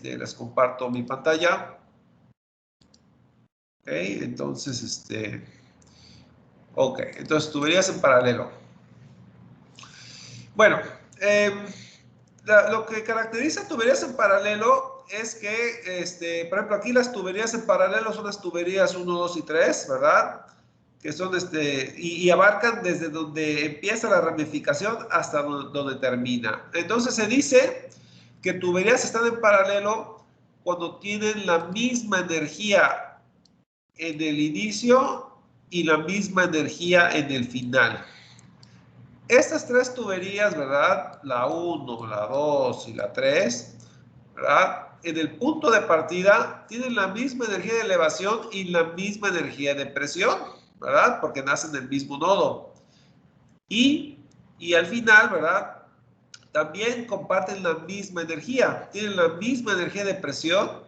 les comparto mi pantalla. Ok, entonces, ok, entonces tuberías en paralelo. Bueno, lo que caracteriza tuberías en paralelo es que, por ejemplo, aquí las tuberías en paralelo son las tuberías 1, 2 y 3, ¿verdad? Que son, y abarcan desde donde empieza la ramificación hasta donde termina. Entonces se dice que tuberías están en paralelo cuando tienen la misma energía en el inicio y la misma energía en el final. Estas tres tuberías, ¿verdad? La 1, la 2 y la 3, ¿verdad? En el punto de partida tienen la misma energía de elevación y la misma energía de presión, ¿verdad? Porque nacen del mismo nodo. Y al final, ¿verdad? También comparten la misma energía. Tienen la misma energía de presión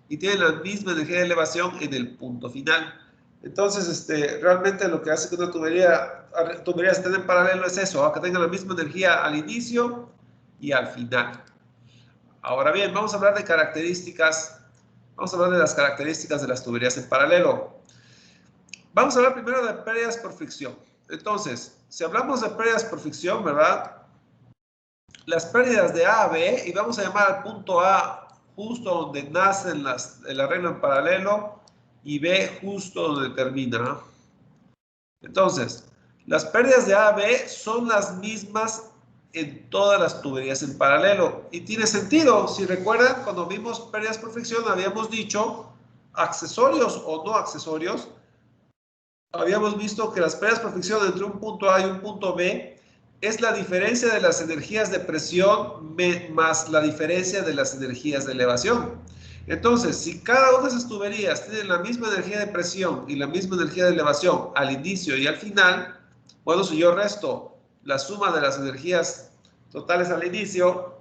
y tienen la misma energía de elevación en el punto final. Entonces, realmente lo que hace que una tubería esté en paralelo es eso, que tenga la misma energía al inicio y al final. Ahora bien, vamos a hablar de características. Vamos a hablar de las características de las tuberías en paralelo. Vamos a hablar primero de pérdidas por fricción. Entonces, si hablamos de pérdidas por fricción, ¿verdad? Las pérdidas de A a B, y vamos a llamar al punto A justo donde nacen el arreglo en paralelo y B justo donde termina. Entonces, las pérdidas de A a B son las mismas en todas las tuberías en paralelo. Y tiene sentido. Si recuerdan, cuando vimos pérdidas por fricción, habíamos dicho accesorios o no accesorios. Habíamos visto que las pérdidas por fricción entre un punto A y un punto B es la diferencia de las energías de presión más la diferencia de las energías de elevación. Entonces, si cada una de esas tuberías tiene la misma energía de presión y la misma energía de elevación al inicio y al final, bueno, si yo resto la suma de las energías totales al inicio,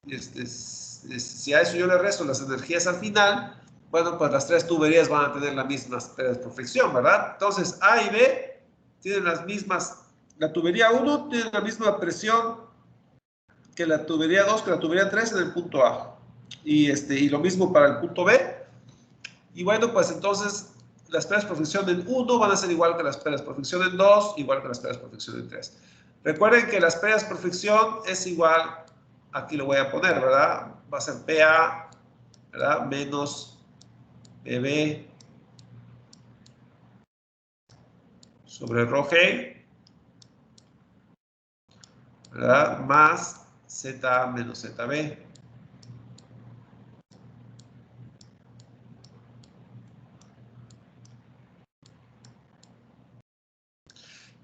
si a eso yo le resto las energías al final, bueno, pues las tres tuberías van a tener las mismas pérdidas por fricción, ¿verdad? Entonces, A y B tienen las mismas. La tubería 1 tiene la misma presión que la tubería 2, que la tubería 3 en el punto A. Y lo mismo para el punto B. Y bueno, pues entonces las pérdidas por fricción en 1 van a ser igual que las pérdidas por fricción en 2, igual que las pérdidas por fricción en 3. Recuerden que las pérdidas por fricción es igual, aquí lo voy a poner, ¿verdad? Va a ser PA, ¿verdad? Menos PB sobre ρg, ¿verdad? Más ZA menos ZB.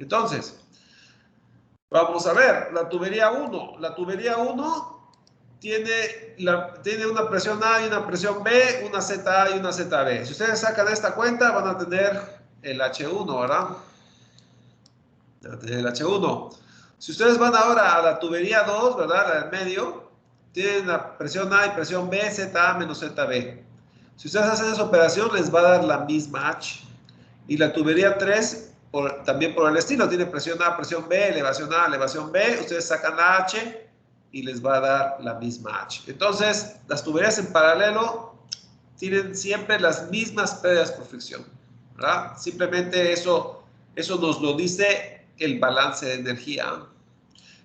Entonces, vamos a ver, la tubería 1. La tubería 1 tiene una presión A y una presión B, una ZA y una ZB. Si ustedes sacan esta cuenta, van a tener el H1, ¿verdad? Van a tener el H1. Si ustedes van ahora a la tubería 2, ¿verdad? La del medio, tienen la presión A y presión B, ZA menos ZB. Si ustedes hacen esa operación, les va a dar la misma H. Y la tubería 3, también por el estilo, tiene presión A, presión B, elevación A, elevación B. Ustedes sacan la H y les va a dar la misma H. Entonces, las tuberías en paralelo tienen siempre las mismas pérdidas por fricción, ¿verdad? Simplemente eso nos lo dice el balance de energía.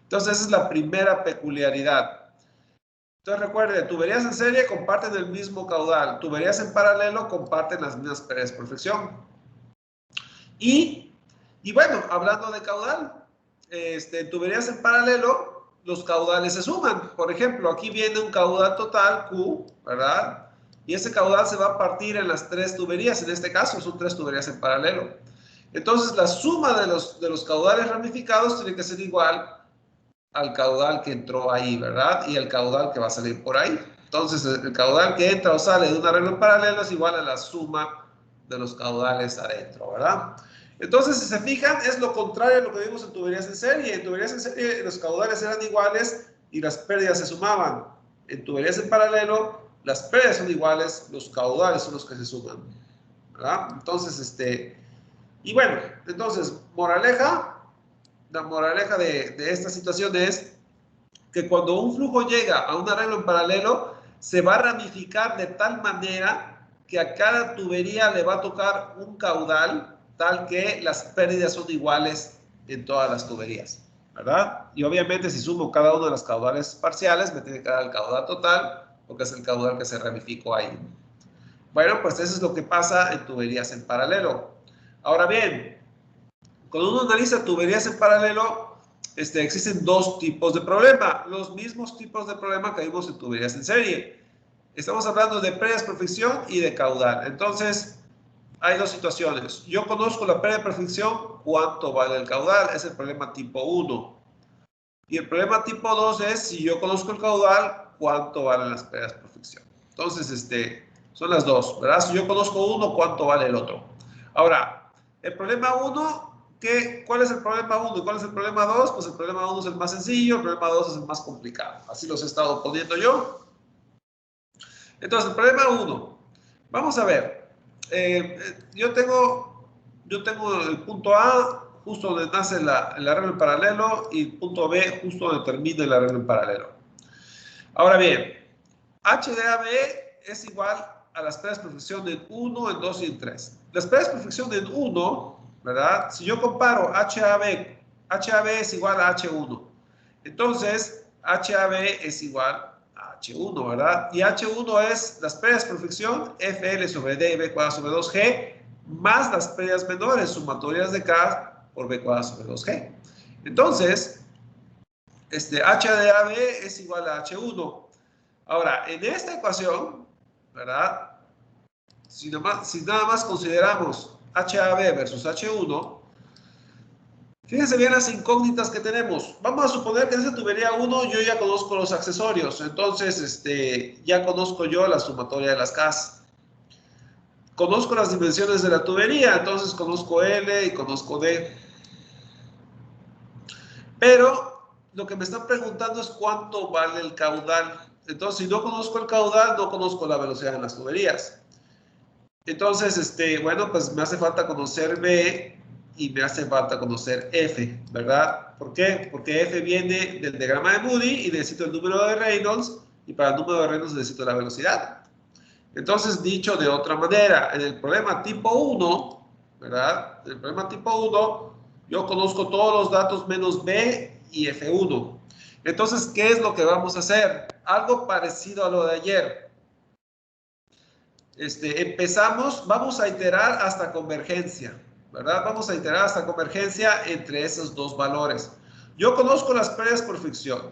Entonces, esa es la primera peculiaridad. Entonces recuerden, tuberías en serie comparten el mismo caudal, tuberías en paralelo comparten las mismas pérdidas por fricción. Y bueno, hablando de caudal, en tuberías en paralelo, los caudales se suman. Por ejemplo, aquí viene un caudal total, Q, ¿verdad? Y ese caudal se va a partir en las tres tuberías, en este caso son tres tuberías en paralelo. Entonces, la suma de los caudales ramificados tiene que ser igual al caudal que entró ahí, ¿verdad? Y el caudal que va a salir por ahí. Entonces, el caudal que entra o sale de un arreglo en paralelo es igual a la suma de los caudales adentro, ¿verdad? Entonces, si se fijan, es lo contrario a lo que vimos en tuberías en serie. En tuberías en serie los caudales eran iguales y las pérdidas se sumaban. En tuberías en paralelo, las pérdidas son iguales, los caudales son los que se suman, ¿verdad? Entonces, y bueno, entonces, moraleja, la moraleja de esta situación es que cuando un flujo llega a un arreglo en paralelo, se va a ramificar de tal manera que a cada tubería le va a tocar un caudal tal que las pérdidas son iguales en todas las tuberías, ¿verdad? Y obviamente si sumo cada uno de los caudales parciales, me tiene que dar el caudal total, porque es el caudal que se ramificó ahí. Bueno, pues eso es lo que pasa en tuberías en paralelo. Ahora bien, cuando uno analiza tuberías en paralelo, existen dos tipos de problema, los mismos tipos de problema que vimos en tuberías en serie. Estamos hablando de pérdidas por fricción y de caudal. Entonces, hay dos situaciones. Yo conozco la pérdida por fricción, ¿cuánto vale el caudal? Es el problema tipo 1. Y el problema tipo 2 es, si yo conozco el caudal, ¿cuánto valen las pérdidas por fricción? Entonces, son las dos, ¿verdad? Si yo conozco uno, ¿cuánto vale el otro? Ahora, el problema 1, ¿cuál es el problema 1 y cuál es el problema 2? Pues el problema 1 es el más sencillo, el problema 2 es el más complicado. Así los he estado poniendo yo. Entonces, el problema 1. Vamos a ver. Yo tengo el punto A justo donde nace el arreglo en paralelo y el punto B justo donde termina el arreglo en paralelo. Ahora bien, H de AB es igual a las pérdidas por fricción en 1, en 2 y en 3. Las pérdidas por fricción en 1, ¿verdad? Si yo comparo HAB es igual a H1. Entonces, HAB es igual a H1, ¿verdad? Y H1 es las pérdidas por fricción FL sobre D, B cuadrado sobre 2G, más las pérdidas menores, sumatorias de K por B cuadrado sobre 2G. Entonces, H de AB es igual a H1. Ahora, en esta ecuación, ¿verdad? Si nada más consideramos HAB versus H1, fíjense bien las incógnitas que tenemos. Vamos a suponer que en esa tubería 1 yo ya conozco los accesorios. Entonces, ya conozco yo la sumatoria de las Ks. Conozco las dimensiones de la tubería. Entonces, conozco L y conozco D. Pero lo que me están preguntando es cuánto vale el caudal. Entonces, si no conozco el caudal, no conozco la velocidad en las tuberías. Entonces, bueno, pues me hace falta conocer B y me hace falta conocer F, ¿verdad? ¿Por qué? Porque F viene del diagrama de Moody y necesito el número de Reynolds, y para el número de Reynolds necesito la velocidad. Entonces, dicho de otra manera, en el problema tipo 1, ¿verdad? En el problema tipo 1, yo conozco todos los datos menos B y F1. Entonces, ¿qué es lo que vamos a hacer? Algo parecido a lo de ayer. Vamos a iterar hasta convergencia, ¿verdad? Vamos a iterar hasta convergencia entre esos dos valores. Yo conozco las pérdidas por fricción.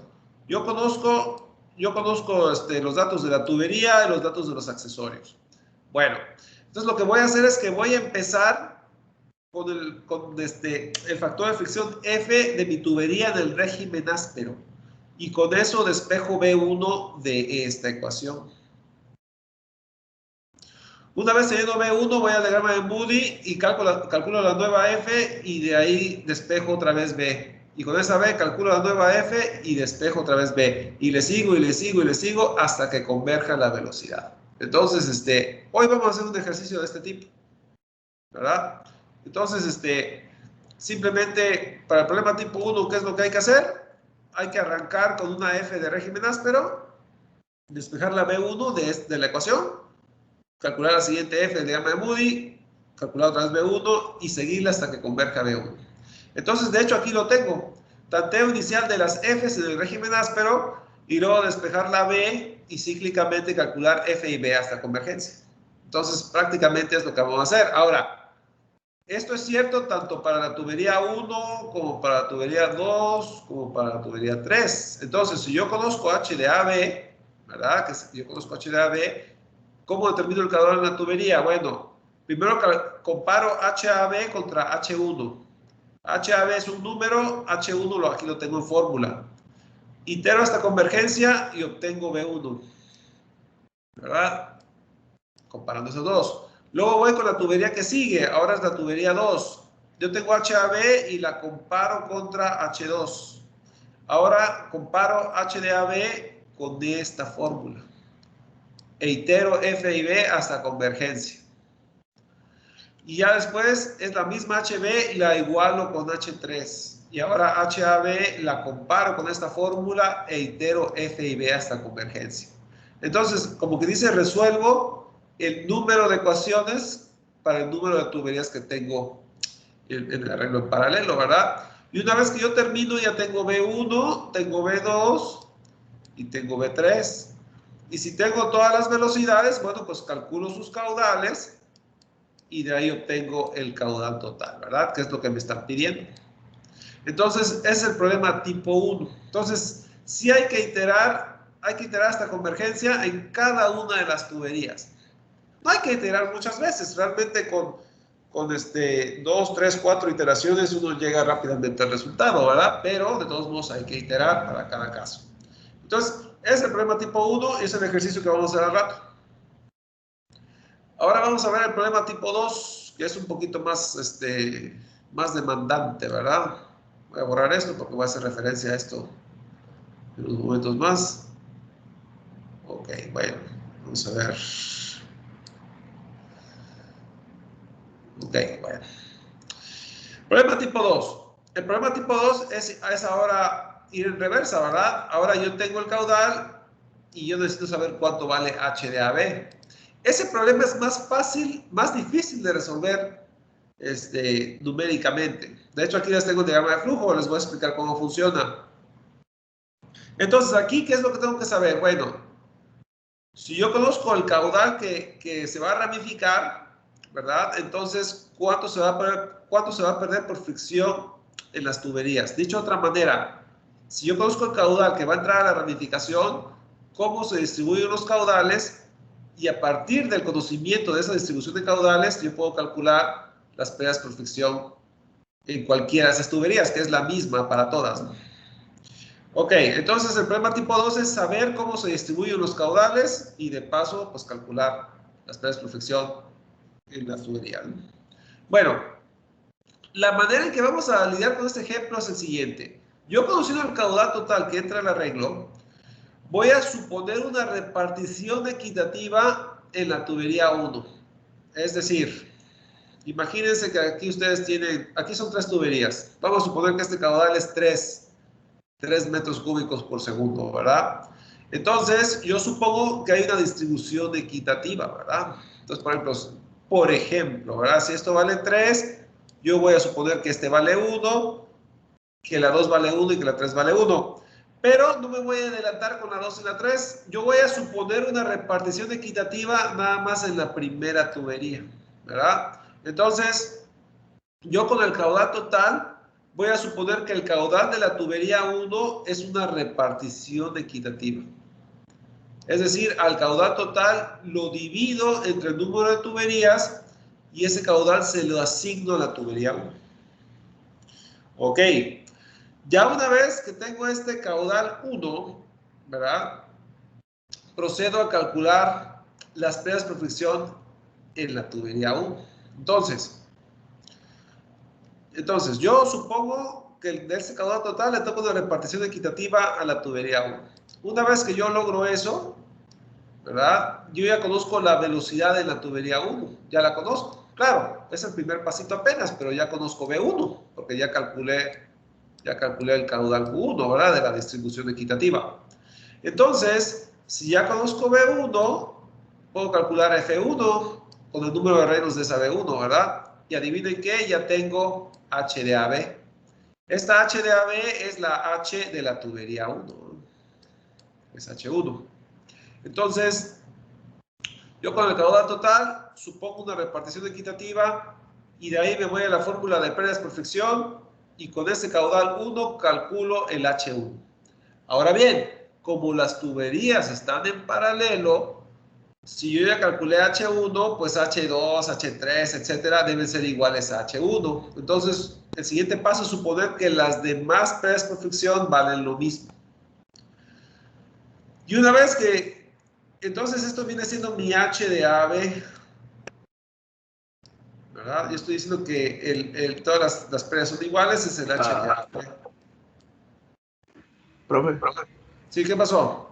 Yo conozco los datos de la tubería y los datos de los accesorios. Bueno, entonces lo que voy a hacer es que voy a empezar con el factor de fricción F de mi tubería en el régimen áspero. Y con eso despejo B1 de esta ecuación. Una vez teniendo B1, voy al diagrama de Moody y calculo la nueva F y de ahí despejo otra vez B. Y con esa B calculo la nueva F y despejo otra vez B. Y le sigo y le sigo y le sigo hasta que converja la velocidad. Entonces, hoy vamos a hacer un ejercicio de este tipo, ¿verdad? Entonces, simplemente para el problema tipo 1, ¿qué es lo que hay que hacer? Hay que arrancar con una F de régimen áspero, despejar la B1 de la ecuación, calcular la siguiente F del diagrama de Moody, calcular otra vez B1 y seguirla hasta que converja B1. Entonces, de hecho, aquí lo tengo. Tanteo inicial de las Fs en el régimen áspero y luego despejar la B y cíclicamente calcular F y B hasta convergencia. Entonces, prácticamente es lo que vamos a hacer. Ahora, esto es cierto tanto para la tubería 1 como para la tubería 2 como para la tubería 3. Entonces, si yo conozco H de AB, ¿verdad? Que si yo conozco H de AB, ¿cómo determino el caudal en la tubería? Bueno, primero comparo HAB contra H1. HAB es un número, H1 aquí lo tengo en fórmula. Itero hasta convergencia y obtengo B1. ¿Verdad? Comparando esos dos. Luego voy con la tubería que sigue. Ahora es la tubería 2. Yo tengo HAB y la comparo contra H2. Ahora comparo H de AB con esta fórmula. E itero F y B hasta convergencia. Y ya después es la misma HB y la igualo con H3. Y ahora HAB la comparo con esta fórmula e itero F y B hasta convergencia. Entonces, como que dice, resuelvo el número de ecuaciones para el número de tuberías que tengo en el arreglo en paralelo, ¿verdad? Y una vez que yo termino, ya tengo B1, tengo B2 y tengo B3. Y si tengo todas las velocidades, bueno, pues calculo sus caudales y de ahí obtengo el caudal total, ¿verdad? Que es lo que me están pidiendo. Entonces, es el problema tipo 1. Entonces, sí hay que iterar esta convergencia en cada una de las tuberías. No hay que iterar muchas veces, realmente con 2, 3, 4 iteraciones uno llega rápidamente al resultado, ¿verdad? Pero de todos modos hay que iterar para cada caso. Entonces, es el problema tipo 1 y es el ejercicio que vamos a hacer al rato. Ahora vamos a ver el problema tipo 2, que es un poquito más, más demandante, ¿verdad? Voy a borrar esto porque voy a hacer referencia a esto en unos momentos más. Ok, bueno, vamos a ver. Ok, bueno. Problema tipo 2. El problema tipo 2 es ahora ir en reversa, ¿verdad? Ahora yo tengo el caudal y yo necesito saber cuánto vale H de AB. Ese problema es más fácil, más difícil de resolver numéricamente. De hecho, aquí les tengo el diagrama de flujo, les voy a explicar cómo funciona. Entonces, aquí, ¿qué es lo que tengo que saber? Bueno, si yo conozco el caudal que se va a ramificar, ¿verdad? Entonces, ¿cuánto se va a perder por fricción en las tuberías? Dicho de otra manera, si yo conozco el caudal que va a entrar a la ramificación, cómo se distribuyen los caudales, y a partir del conocimiento de esa distribución de caudales, yo puedo calcular las pérdidas por fricción en cualquiera de esas tuberías, que es la misma para todas, ¿no? Ok, entonces el problema tipo 2 es saber cómo se distribuyen los caudales y de paso, pues calcular las pérdidas por fricción en la tubería, ¿no? Bueno, la manera en que vamos a lidiar con este ejemplo es el siguiente. Yo, conociendo el caudal total que entra al arreglo, voy a suponer una repartición equitativa en la tubería 1. Es decir, imagínense que aquí ustedes tienen, aquí son 3 tuberías. Vamos a suponer que este caudal es 3 metros cúbicos por segundo, ¿verdad? Entonces, yo supongo que hay una distribución equitativa, ¿verdad? Entonces, por ejemplo, ¿verdad? Si esto vale 3, yo voy a suponer que este vale 1, que la 2 vale 1 y que la 3 vale 1. Pero no me voy a adelantar con la 2 y la 3. Yo voy a suponer una repartición equitativa nada más en la primera tubería, ¿verdad? Entonces, yo con el caudal total voy a suponer que el caudal de la tubería 1 es una repartición equitativa. Es decir, al caudal total lo divido entre el número de tuberías y ese caudal se lo asigno a la tubería 1. Ok, ya una vez que tengo este caudal 1, ¿verdad? Procedo a calcular las pérdidas por fricción en la tubería 1. Entonces, yo supongo que de ese caudal total le toca una repartición equitativa a la tubería 1. Una vez que yo logro eso, ¿verdad? Yo ya conozco la velocidad de la tubería 1, ya la conozco. Claro, es el primer pasito apenas, pero ya conozco B1, porque ya calculé el caudal Q1, ¿verdad? De la distribución equitativa. Entonces, si ya conozco B1, puedo calcular F1 con el número de reinos de esa B1, ¿verdad? Y adivinen qué, ya tengo H de AB. Esta H de AB es la H de la tubería 1, ¿no? Es H1. Entonces, yo con el caudal total supongo una repartición equitativa y de ahí me voy a la fórmula de pérdidas por fricción y con ese caudal 1 calculo el H1. Ahora bien, como las tuberías están en paralelo, si yo ya calculé H1, pues H2, H3, etcétera, deben ser iguales a H1. Entonces, el siguiente paso es suponer que las demás pérdidas por fricción valen lo mismo. Y una vez que, entonces esto viene siendo mi H de AB, ¿verdad? Yo estoy diciendo que todas las pérdidas son iguales, es el H de AB. Profe, ¿Sí? ¿Qué pasó?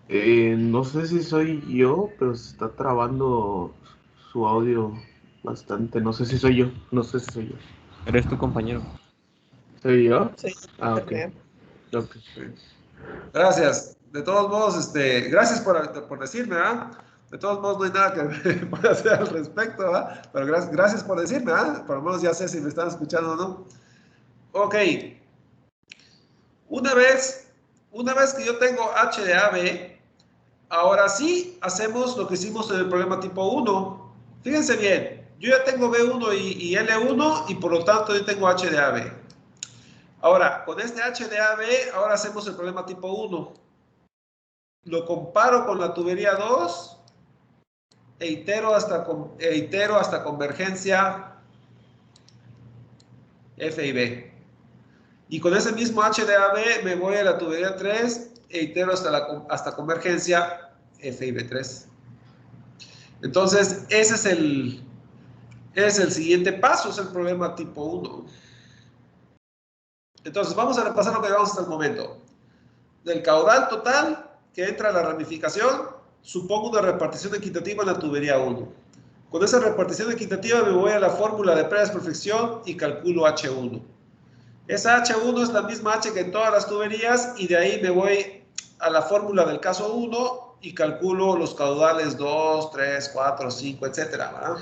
no sé si soy yo, pero se está trabando su audio bastante. No sé si soy yo, no sé si soy yo. Eres tu compañero. ¿Soy yo? Sí, Ah, te ok. creo. Ok. Gracias. De todos modos, gracias por decirme, ¿ah? De todos modos, no hay nada que pueda hacer al respecto, ¿ah? Pero gracias por decirme, ¿ah? Por lo menos ya sé si me están escuchando o no. Ok. Una vez que yo tengo H de AB, ahora sí hacemos lo que hicimos en el problema tipo 1. Fíjense bien, yo ya tengo B1 y L1 y por lo tanto yo tengo H de AB. Ahora, con este H de AB, ahora hacemos el problema tipo 1. Lo comparo con la tubería 2 e itero hasta convergencia F y B. Y con ese mismo H de AB me voy a la tubería 3 e itero hasta convergencia F y B3. Entonces, ese es el siguiente paso, es el problema tipo 1. Entonces, vamos a repasar lo que llevamos hasta el momento. Del caudal total que entra a la ramificación, supongo una repartición equitativa en la tubería 1. Con esa repartición equitativa me voy a la fórmula de predisperfección y calculo H1. Esa H1 es la misma H que en todas las tuberías y de ahí me voy a la fórmula del caso 1 y calculo los caudales 2, 3, 4, 5, etcétera, ¿verdad?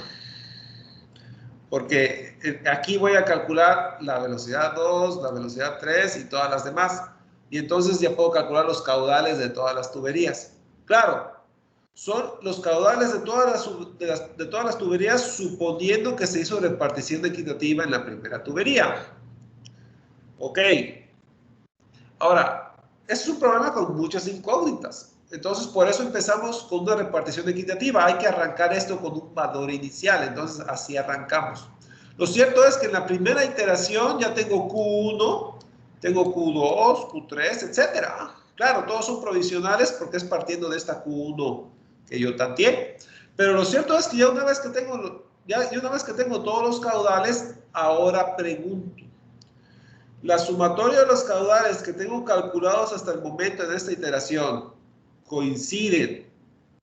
Porque aquí voy a calcular la velocidad 2, la velocidad 3 y todas las demás. Y entonces ya puedo calcular los caudales de todas las tuberías. Claro, son los caudales de todas las tuberías suponiendo que se hizo repartición equitativa en la primera tubería. Ok. Ahora, es un problema con muchas incógnitas. Entonces, por eso empezamos con una repartición equitativa. Hay que arrancar esto con un valor inicial. Entonces, así arrancamos. Lo cierto es que en la primera iteración ya tengo Q1, tengo Q2, Q3, etcétera. Claro, todos son provisionales porque es partiendo de esta Q1 que yo tanteé. Pero lo cierto es que ya una vez que tengo todos los caudales, ahora pregunto. La sumatoria de los caudales que tengo calculados hasta el momento en esta iteración coinciden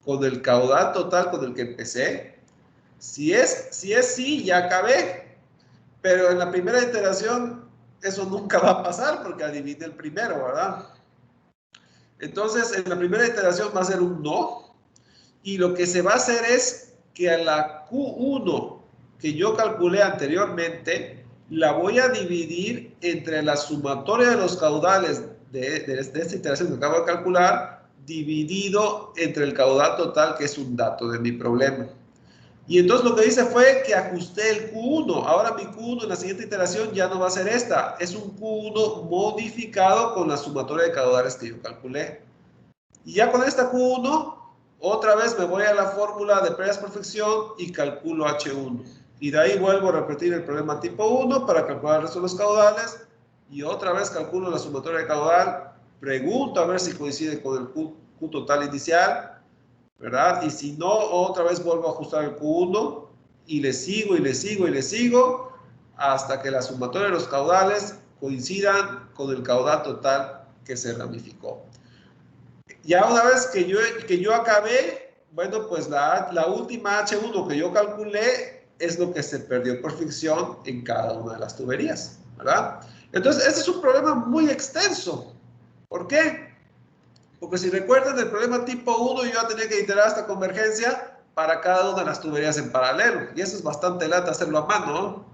con el caudal total con el que empecé. Si es sí, ya acabé. Pero en la primera iteración eso nunca va a pasar porque adiviné el primero, ¿verdad? Entonces, en la primera iteración va a ser un no. Y lo que se va a hacer es que a la Q1 que yo calculé anteriormente, la voy a dividir entre la sumatoria de los caudales de esta iteración que acabo de calcular, dividido entre el caudal total, que es un dato de mi problema. Y entonces lo que hice fue que ajusté el Q1. Ahora mi Q1 en la siguiente iteración ya no va a ser esta. Es un Q1 modificado con la sumatoria de caudales que yo calculé. Y ya con esta Q1, otra vez me voy a la fórmula de predisperfección y calculo H1. Y de ahí vuelvo a repetir el problema tipo 1 para calcular el resto de los caudales. Y otra vez calculo la sumatoria de caudal. Pregunto a ver si coincide con el Q total inicial, ¿verdad? Y si no, otra vez vuelvo a ajustar el Q1 y le sigo y le sigo y le sigo hasta que la sumatoria de los caudales coincidan con el caudal total que se ramificó. Ya una vez que yo acabé, bueno, pues la última H1 que yo calculé es lo que se perdió por fricción en cada una de las tuberías, ¿verdad? Entonces, este es un problema muy extenso. ¿Por qué? Porque si recuerdan el problema tipo 1, yo ya tenía que iterar hasta convergencia para cada una de las tuberías en paralelo. Y eso es bastante lata hacerlo a mano, ¿no?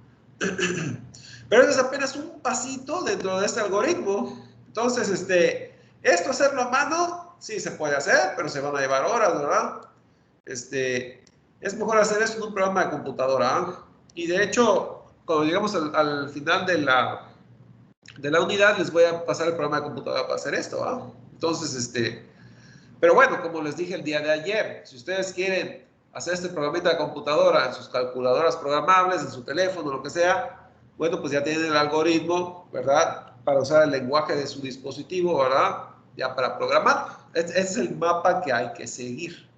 Pero eso es apenas un pasito dentro de este algoritmo. Entonces, esto hacerlo a mano, sí se puede hacer, pero se van a llevar horas, ¿verdad? Es mejor hacer esto en un programa de computadora, ¿eh? Y de hecho, cuando llegamos al final de la unidad, les voy a pasar el programa de computadora para hacer esto, ¿ah? Entonces, pero bueno, como les dije el día de ayer, si ustedes quieren hacer este programita de computadora en sus calculadoras programables, en su teléfono, lo que sea, bueno, pues ya tienen el algoritmo, ¿verdad? Para usar el lenguaje de su dispositivo, ¿verdad? Ya para programar. Este es el mapa que hay que seguir.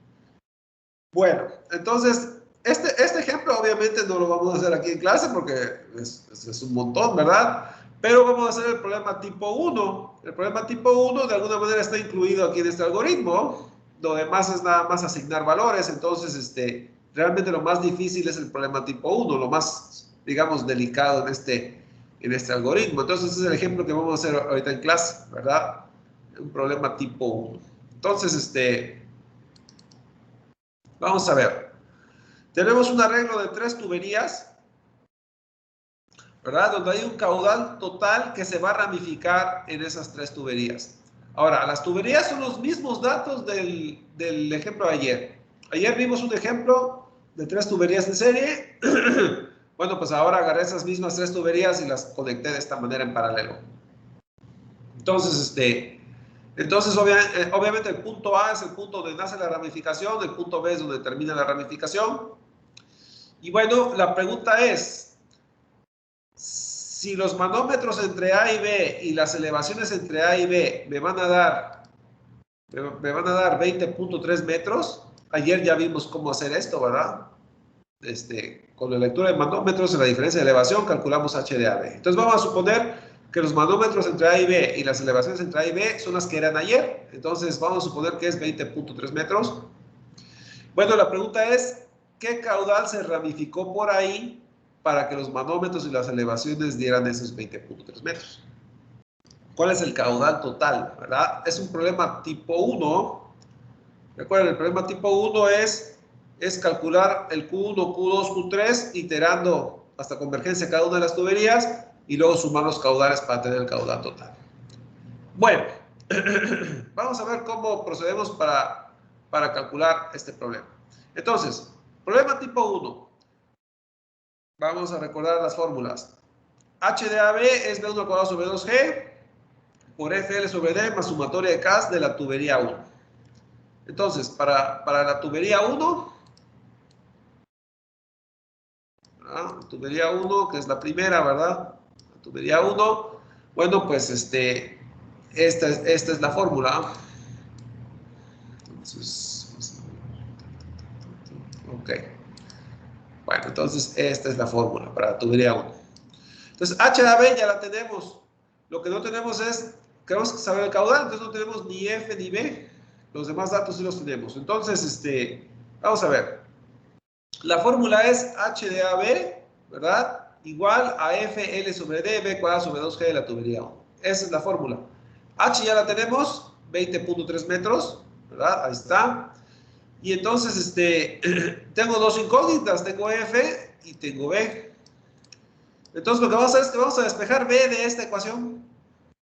Bueno, entonces, este ejemplo obviamente no lo vamos a hacer aquí en clase porque es un montón, ¿verdad? Pero vamos a hacer el problema tipo 1. El problema tipo 1 de alguna manera está incluido aquí en este algoritmo. Lo demás es nada más asignar valores. Entonces, realmente lo más difícil es el problema tipo 1, lo más, digamos, delicado en este algoritmo. Entonces, ese es el ejemplo que vamos a hacer ahorita en clase, ¿verdad? Un problema tipo 1. Entonces, vamos a ver. Tenemos un arreglo de 3 tuberías, ¿verdad? Donde hay un caudal total que se va a ramificar en esas 3 tuberías. Ahora, las tuberías son los mismos datos del ejemplo de ayer. Ayer vimos un ejemplo de 3 tuberías en serie. Bueno, pues ahora agarré esas mismas 3 tuberías y las conecté de esta manera en paralelo. Entonces, obviamente el punto A es el punto donde nace la ramificación, el punto B es donde termina la ramificación. Y bueno, la pregunta es, si los manómetros entre A y B y las elevaciones entre A y B me van a dar 20.3 metros, ayer ya vimos cómo hacer esto, ¿verdad? Con la lectura de manómetros en la diferencia de elevación calculamos H de AB. Entonces vamos a suponer que los manómetros entre A y B y las elevaciones entre A y B son las que eran ayer. Entonces vamos a suponer que es 20.3 metros. Bueno, la pregunta es, ¿qué caudal se ramificó por ahí para que los manómetros y las elevaciones dieran esos 20.3 metros? ¿Cuál es el caudal total? ¿Verdad? Es un problema tipo 1. Recuerden, el problema tipo 1 es calcular el Q1, Q2, Q3, iterando hasta convergencia cada una de las tuberías y luego sumar los caudales para tener el caudal total. Bueno, vamos a ver cómo procedemos para calcular este problema. Entonces, problema tipo 1. Vamos a recordar las fórmulas. H de AB es B1 al cuadrado sobre 2G por FL sobre D más sumatoria de K de la tubería 1. Entonces, para la tubería 1, tubería 1, que es la primera, ¿verdad? La tubería 1, bueno, pues esta es la fórmula. Entonces, ok. Bueno, entonces esta es la fórmula para la tubería 1. Entonces, H de AB ya la tenemos. Lo que no tenemos es, queremos saber el caudal, entonces no tenemos ni F ni B. Los demás datos sí los tenemos. Entonces, vamos a ver. La fórmula es H de AB, ¿verdad? Igual a FL sobre D, B cuadrado sobre 2G de la tubería 1. Esa es la fórmula. H ya la tenemos, 20.3 metros, ¿verdad? Ahí está. Y entonces, tengo dos incógnitas, tengo F y tengo B. Entonces, lo que vamos a hacer es que vamos a despejar B de esta ecuación,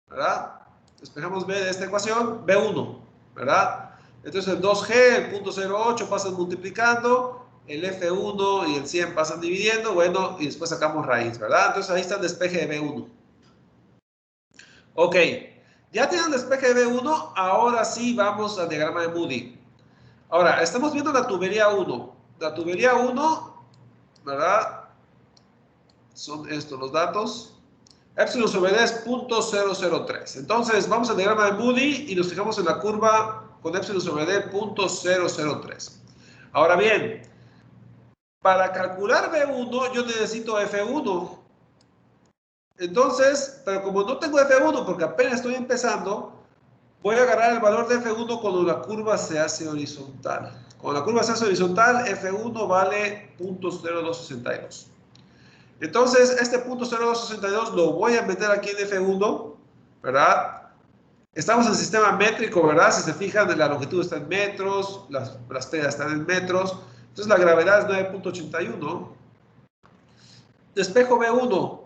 ¿verdad? Despejamos B de esta ecuación, B1, ¿verdad? Entonces, el 2G, el punto 0.8 pasan multiplicando, el F1 y el 100 pasan dividiendo, bueno, y después sacamos raíz, ¿verdad? Entonces, ahí está el despeje de B1. Ok, ya tienen el despeje de B1, ahora sí vamos al diagrama de Moody. Ahora, estamos viendo la tubería 1. La tubería 1, ¿verdad? Son estos los datos. Epsilon sobre D es 0.003. Entonces, vamos al diagrama de Moody y nos fijamos en la curva con epsilon sobre D 0.003. Ahora bien, para calcular B1 yo necesito F1. Entonces, pero como no tengo F1 porque apenas estoy empezando, voy a agarrar el valor de F1 cuando la curva se hace horizontal. Cuando la curva se hace horizontal, F1 vale 0.0262. Entonces, este 0.0262 lo voy a meter aquí en F1, ¿verdad? Estamos en sistema métrico, ¿verdad? Si se fijan, la longitud está en metros, las telas están en metros. Entonces, la gravedad es 9.81. Despejo B1.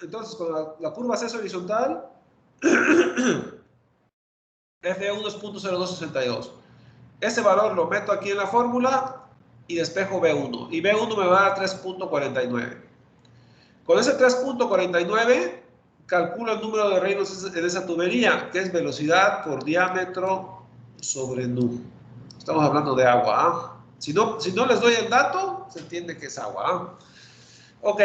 Entonces, cuando la curva se hace horizontal, F1 es 0.0262. Ese valor lo meto aquí en la fórmula y despejo B1. Y B1 me va a dar 3.49. Con ese 3.49 calculo el número de Reynolds en esa tubería, que es velocidad por diámetro sobre nu. Estamos hablando de agua. Si no les doy el dato, se entiende que es agua. Ok,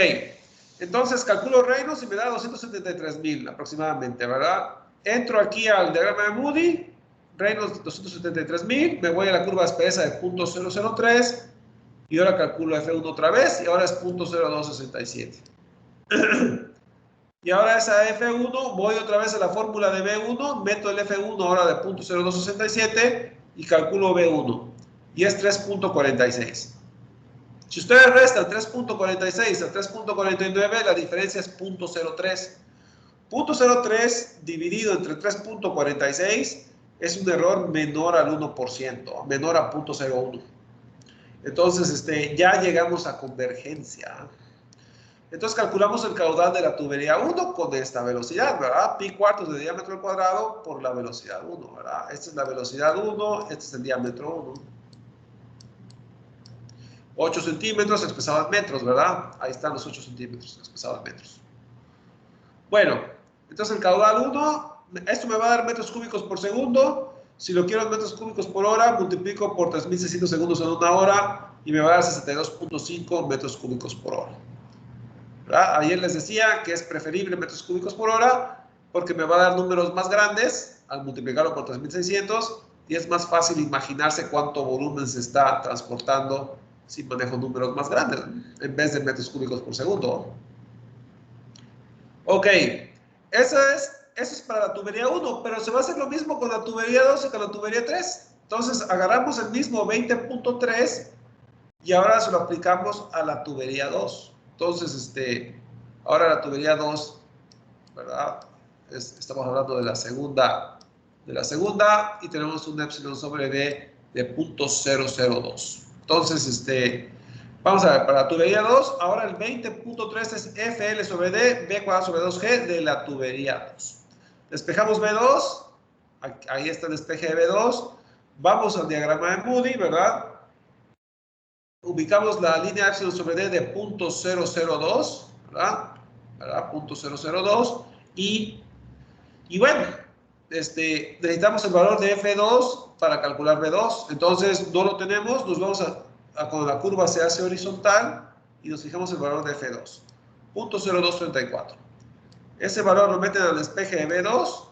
entonces calculo Reynolds y me da 273.000 aproximadamente, ¿verdad? Entro aquí al diagrama de Moody, Reynolds 273.000, me voy a la curva espesa de 0.003 y ahora calculo F1 otra vez y ahora es 0.0267. Y ahora esa F1, voy otra vez a la fórmula de B1, meto el F1 ahora de 0.0267 y calculo B1 y es 3.46. Si ustedes restan 3.46 a 3.49, la diferencia es 0.03. .03 dividido entre 3.46 es un error menor al 1%, menor a 0.01. Entonces, ya llegamos a convergencia. Entonces, calculamos el caudal de la tubería 1 con esta velocidad, ¿verdad? Pi cuartos de diámetro al cuadrado por la velocidad 1, ¿verdad? Esta es la velocidad 1, este es el diámetro 1. 8 centímetros expresado en metros, ¿verdad? Ahí están los 8 centímetros expresados en metros. Bueno, entonces el caudal 1, esto me va a dar metros cúbicos por segundo. Si lo quiero en metros cúbicos por hora, multiplico por 3.600 segundos en una hora y me va a dar 62.5 metros cúbicos por hora. ¿Verdad? Ayer les decía que es preferible metros cúbicos por hora porque me va a dar números más grandes al multiplicarlo por 3.600 y es más fácil imaginarse cuánto volumen se está transportando si manejo números más grandes en vez de metros cúbicos por segundo. Ok, eso es para la tubería 1, pero se va a hacer lo mismo con la tubería 2 y con la tubería 3. Entonces agarramos el mismo 20.3 y ahora se lo aplicamos a la tubería 2. Entonces, ahora la tubería 2, ¿verdad? Estamos hablando de la segunda y tenemos un epsilon sobre D de 0.002. Entonces, vamos a ver, para la tubería 2, ahora el 20.3 es FL sobre D, B cuadrado sobre 2G de la tubería 2. Despejamos B2, ahí está el despeje de B2. Vamos al diagrama de Moody, ¿verdad? Ubicamos la línea epsilon sobre D de 0.002, ¿verdad? ¿Verdad? 0.002 y bueno, necesitamos el valor de F2 para calcular B2. Entonces, no lo tenemos, nos vamos a cuando la curva se hace horizontal y nos fijamos el valor de F2, 0.0234. Ese valor lo meten al despeje de B2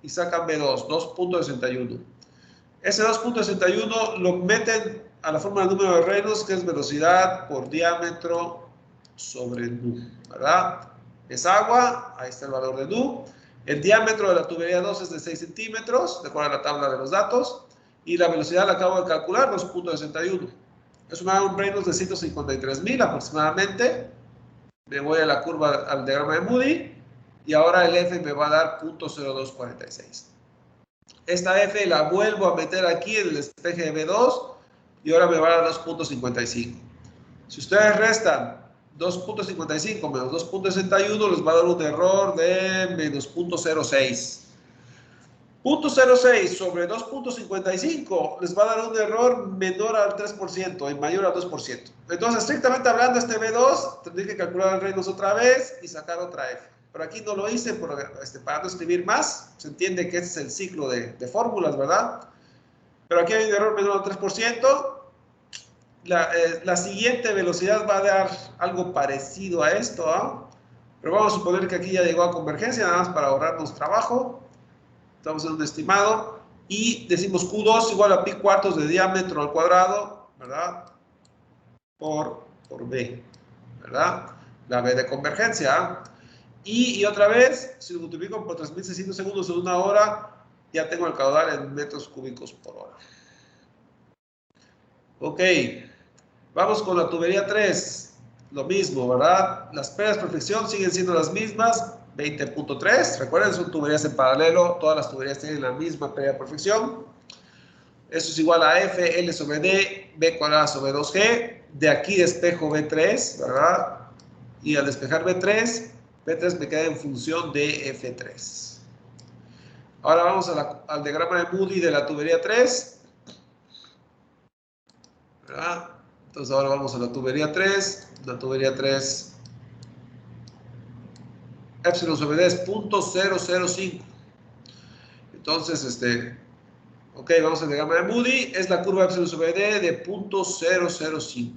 y sacan B2, 2.61. Ese 2.61 lo meten a la forma del número de Reynolds, que es velocidad por diámetro sobre nu, ¿verdad? Es agua, ahí está el valor de nu. El diámetro de la tubería 2 es de 6 centímetros, de acuerdo a la tabla de los datos, y la velocidad la acabo de calcular, 2.61. Es un Reynolds de 153.000 aproximadamente. Me voy a la curva, al diagrama de Moody, y ahora el F me va a dar 0.0246. Esta F la vuelvo a meter aquí en el despeje de B2 y ahora me va a dar 2.55. Si ustedes restan 2.55 menos 2.61 les va a dar un error de menos 0.06. 0.06 sobre 2.55 les va a dar un error menor al 3% y mayor al 2%. Entonces, estrictamente hablando, este B2 tendría que calcular el Reynolds otra vez y sacar otra F. Pero aquí no lo hice para no escribir más. Se entiende que este es el ciclo de fórmulas, ¿verdad? Pero aquí hay un error menor al 3%. La siguiente velocidad va a dar algo parecido a esto, ¿no? Pero vamos a suponer que aquí ya llegó a convergencia, nada más para ahorrarnos trabajo. Estamos en un estimado. Y decimos Q2 igual a pi cuartos de diámetro al cuadrado, ¿verdad? Por B, ¿verdad? La B de convergencia. Y otra vez, si lo multiplico por 3.600 segundos en una hora, ya tengo el caudal en metros cúbicos por hora. Ok, vamos con la tubería 3. Lo mismo, ¿verdad? Las pérdidas por fricción siguen siendo las mismas, 20.3. Recuerden, son tuberías en paralelo, todas las tuberías tienen la misma pérdida por fricción. Eso es igual a F, L sobre D, B cuadrada sobre 2G. De aquí despejo B3, ¿verdad? Y al despejar B3 me queda en función de F3. Ahora vamos al diagrama de Moody de la tubería 3. ¿Verdad? Entonces ahora vamos a la tubería 3. La tubería 3, epsilon sobre D es 0.005. Entonces, ok, vamos al diagrama de Moody. Es la curva epsilon sobre D de 0.005.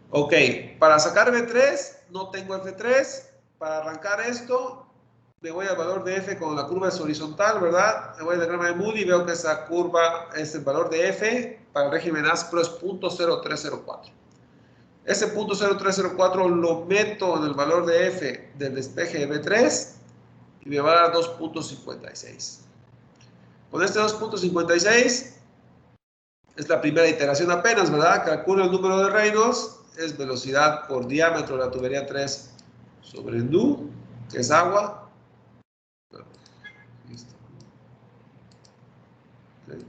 Ok, para sacar B3 no tengo F3. Para arrancar esto, me voy al valor de F cuando la curva es horizontal, ¿verdad? Me voy al diagrama de Moody y veo que esa curva es el valor de F para el régimen áspero es 0.0304. Ese 0.0304 lo meto en el valor de F del despeje de B3 y me va a dar 2.56. Con este 2.56 es la primera iteración apenas, ¿verdad? Calculo el número de Reynolds, es velocidad por diámetro de la tubería 3 sobre nu, que es agua, Listo. Okay.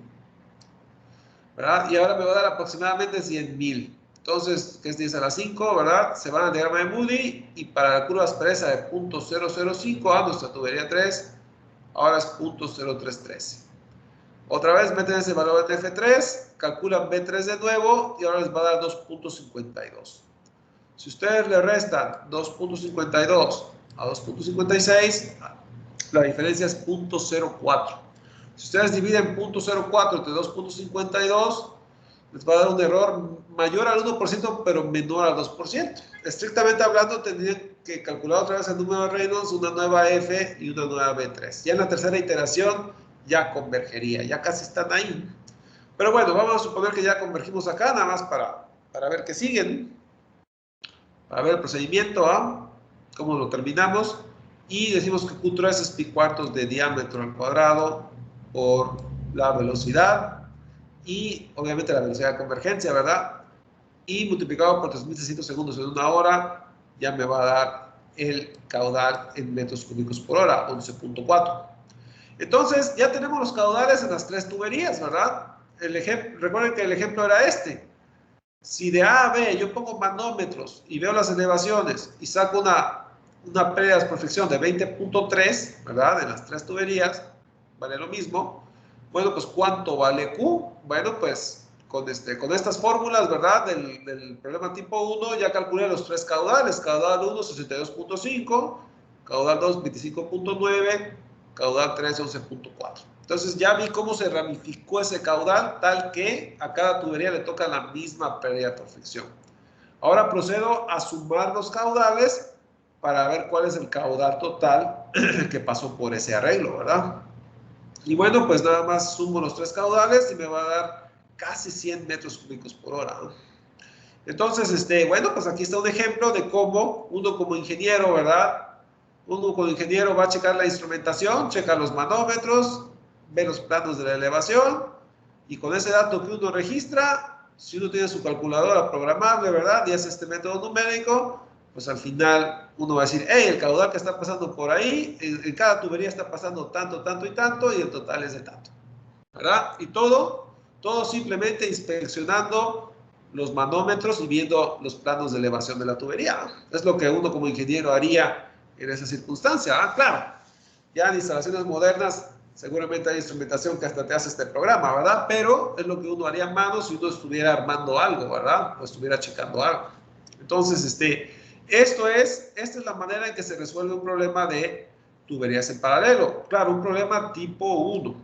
¿Verdad? Y ahora me va a dar aproximadamente 100,000. Entonces, que es 10 a la 5, ¿verdad? Se van al diagrama de Moody y para la curva aspereza de 0.005 a nuestra tubería 3, ahora es 0.0313. Otra vez meten ese valor de F3, calculan B3 de nuevo y ahora les va a dar 2.52. Si ustedes le restan 2.52 a 2.56, la diferencia es 0.04. Si ustedes dividen 0.04 entre 2.52, les va a dar un error mayor al 1%, pero menor al 2%. Estrictamente hablando, tendrían que calcular otra vez el número de Reynolds, una nueva F y una nueva B3. Ya en la tercera iteración ya convergería, ya casi están ahí. Pero bueno, vamos a suponer que ya convergimos acá, nada más para ver qué siguen. Para ver el procedimiento, ¿ah? Cómo lo terminamos. Y decimos que Q3 es pi cuartos de diámetro al cuadrado por la velocidad y obviamente la velocidad de convergencia, ¿verdad? Y multiplicado por 3.600 segundos en una hora, ya me va a dar el caudal en metros cúbicos por hora, 11.4. Entonces, ya tenemos los caudales en las tres tuberías, ¿verdad? Recuerden que el ejemplo era este. Si de A a B yo pongo manómetros y veo las elevaciones y saco una pérdida de perfección de 20.3, ¿verdad? En las tres tuberías, vale lo mismo. Bueno, pues ¿cuánto vale Q? Bueno, pues con estas fórmulas, ¿verdad? Del problema tipo 1 ya calculé los tres caudales. Caudal 1, 62.5, caudal 2, 25.9, caudal 3, 11.4. Entonces ya vi cómo se ramificó ese caudal, tal que a cada tubería le toca la misma pérdida por fricción. Ahora procedo a sumar los caudales para ver cuál es el caudal total que pasó por ese arreglo, ¿verdad? Y bueno, pues nada más sumo los tres caudales y me va a dar casi 100 metros cúbicos por hora, ¿no? Entonces, bueno, pues aquí está un ejemplo de cómo uno como ingeniero, ¿verdad? Uno como ingeniero va a checar la instrumentación, checa los manómetros, ve los planos de la elevación y con ese dato que uno registra, si uno tiene su calculadora programable, ¿verdad? Y hace este método numérico, pues al final uno va a decir, hey, el caudal que está pasando por ahí, en cada tubería está pasando tanto, tanto y tanto, y el total es de tanto, ¿verdad? Y todo simplemente inspeccionando los manómetros y viendo los planos de elevación de la tubería. Es lo que uno como ingeniero haría en esa circunstancia. Claro, ya en instalaciones modernas seguramente hay instrumentación que hasta te hace este programa, ¿verdad? Pero es lo que uno haría a mano si uno estuviera armando algo, ¿verdad? O estuviera checando algo. Entonces, esta es la manera en que se resuelve un problema de tuberías en paralelo. Claro, un problema tipo 1.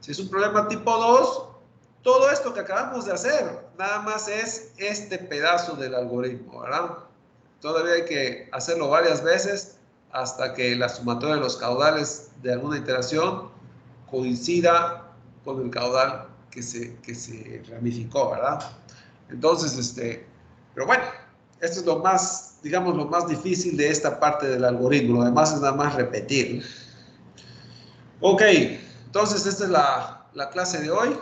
Si es un problema tipo 2, todo esto que acabamos de hacer, nada más es este pedazo del algoritmo, ¿verdad? Todavía hay que hacerlo varias veces hasta que la sumatoria de los caudales de alguna iteración coincida con el caudal que se ramificó, ¿verdad? Entonces, pero bueno, esto es lo más, digamos, lo más difícil de esta parte del algoritmo. Lo demás es nada más repetir. Ok, entonces esta es la clase de hoy.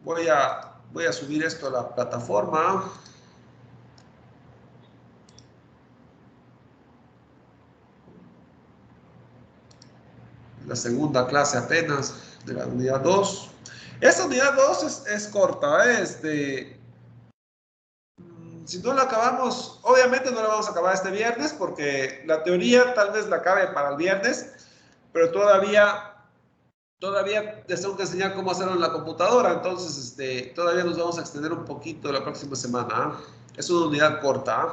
Voy a subir esto a la plataforma. La segunda clase apenas de la unidad 2. Esta unidad 2 es corta, ¿eh? Si no la acabamos, obviamente no la vamos a acabar este viernes porque la teoría tal vez la acabe para el viernes, pero todavía les tengo que enseñar cómo hacerlo en la computadora, entonces todavía nos vamos a extender un poquito la próxima semana. Es una unidad corta,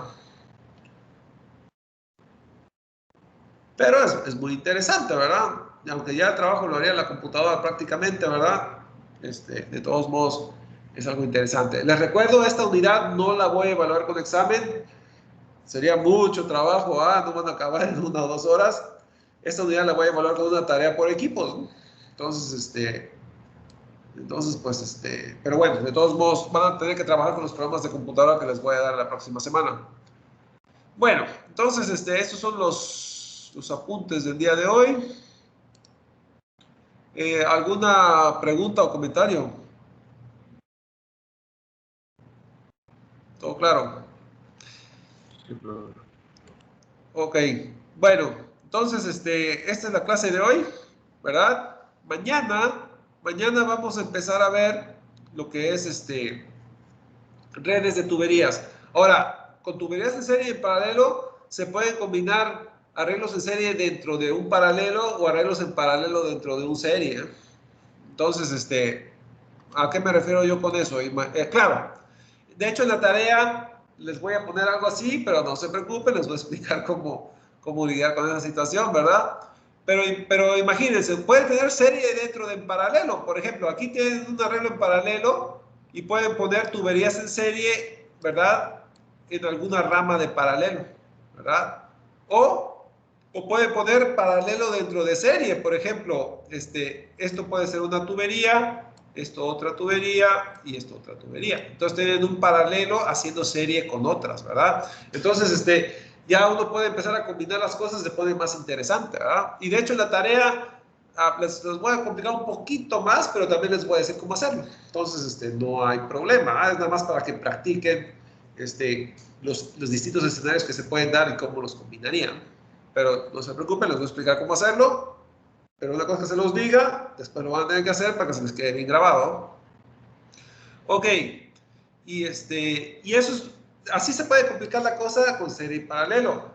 pero es muy interesante, ¿verdad? Y aunque ya el trabajo lo haría en la computadora prácticamente, ¿verdad? De todos modos, es algo interesante. Les recuerdo, esta unidad no la voy a evaluar con examen. Sería mucho trabajo, no van a acabar en 1 o 2 horas. Esta unidad la voy a evaluar con una tarea por equipos, ¿no? Entonces, pues, pero bueno, de todos modos, van a tener que trabajar con los programas de computadora que les voy a dar la próxima semana. Bueno, entonces, estos son los apuntes del día de hoy. ¿Alguna pregunta o comentario? ¿Todo claro? Sí, pero... Ok, bueno, entonces Entonces, esta es la clase de hoy, ¿verdad? Mañana vamos a empezar a ver lo que es redes de tuberías. Ahora, con tuberías en serie y en paralelo, se pueden combinar arreglos en serie dentro de un paralelo o arreglos en paralelo dentro de un serie. Entonces, ¿a qué me refiero yo con eso? Claro, de hecho en la tarea les voy a poner algo así, pero no se preocupen, les voy a explicar cómo lidiar con esa situación, ¿verdad? Pero imagínense, pueden tener serie dentro de en paralelo. Por ejemplo, aquí tienen un arreglo en paralelo y pueden poner tuberías en serie, ¿verdad? En alguna rama de paralelo, ¿verdad? O pueden poner paralelo dentro de serie. Por ejemplo, esto puede ser una tubería, esto otra tubería y esto otra tubería. Entonces tienen un paralelo haciendo serie con otras, ¿verdad? Entonces, ya uno puede empezar a combinar las cosas, se pone más interesante, ¿verdad? Y de hecho en la tarea les voy a complicar un poquito más, pero también les voy a decir cómo hacerlo. Entonces, no hay problema, ¿eh? Es nada más para que practiquen los distintos escenarios que se pueden dar y cómo los combinarían. Pero no se preocupen, les voy a explicar cómo hacerlo. Pero una cosa que se los diga, después lo van a tener que hacer para que se les quede bien grabado. Ok, y eso es, así se puede complicar la cosa con serie y paralelo.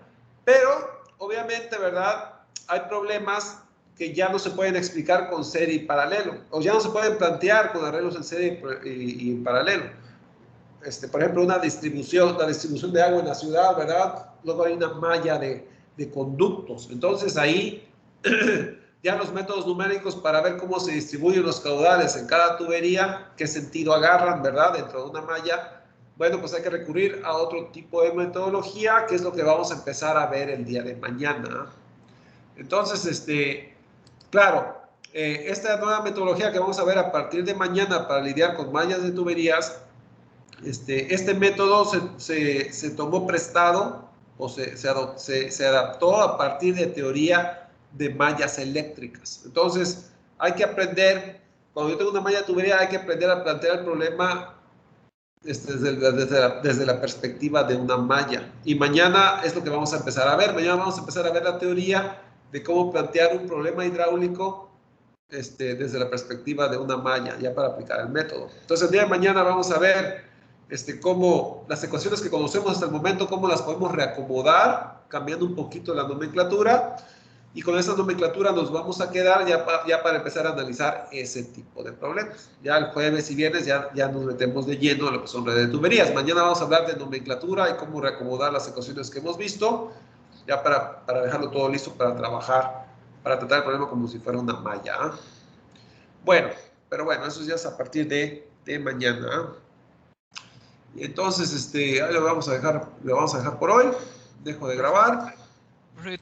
Pero, obviamente, ¿verdad? Hay problemas que ya no se pueden explicar con serie y paralelo, o ya no se pueden plantear con arreglos en serie y en paralelo. Por ejemplo, la distribución de agua en la ciudad, ¿verdad? Luego hay una malla de conductos. Entonces ahí ya los métodos numéricos para ver cómo se distribuyen los caudales en cada tubería, qué sentido agarran, ¿verdad? Dentro de una malla. Bueno, pues hay que recurrir a otro tipo de metodología, que es lo que vamos a empezar a ver el día de mañana. Entonces, claro, esta nueva metodología que vamos a ver a partir de mañana para lidiar con mallas de tuberías, este método se tomó prestado o se adaptó a partir de teoría de mallas eléctricas. Entonces, hay que aprender, cuando yo tengo una malla de tubería, hay que aprender a plantear el problema desde la perspectiva de una malla. Y mañana es lo que vamos a empezar a ver. Mañana vamos a empezar a ver la teoría de cómo plantear un problema hidráulico desde la perspectiva de una malla, ya para aplicar el método. Entonces, el día de mañana vamos a ver cómo las ecuaciones que conocemos hasta el momento, cómo las podemos reacomodar, cambiando un poquito la nomenclatura, y con esa nomenclatura nos vamos a quedar ya para empezar a analizar ese tipo de problemas. Ya el jueves y viernes ya nos metemos de lleno a lo que son redes de tuberías. Mañana vamos a hablar de nomenclatura y cómo reacomodar las ecuaciones que hemos visto, ya para dejarlo todo listo para trabajar, para tratar el problema como si fuera una malla. Bueno, pero bueno, eso ya es a partir de mañana. Y entonces, ahí lo vamos a dejar por hoy. Dejo de grabar.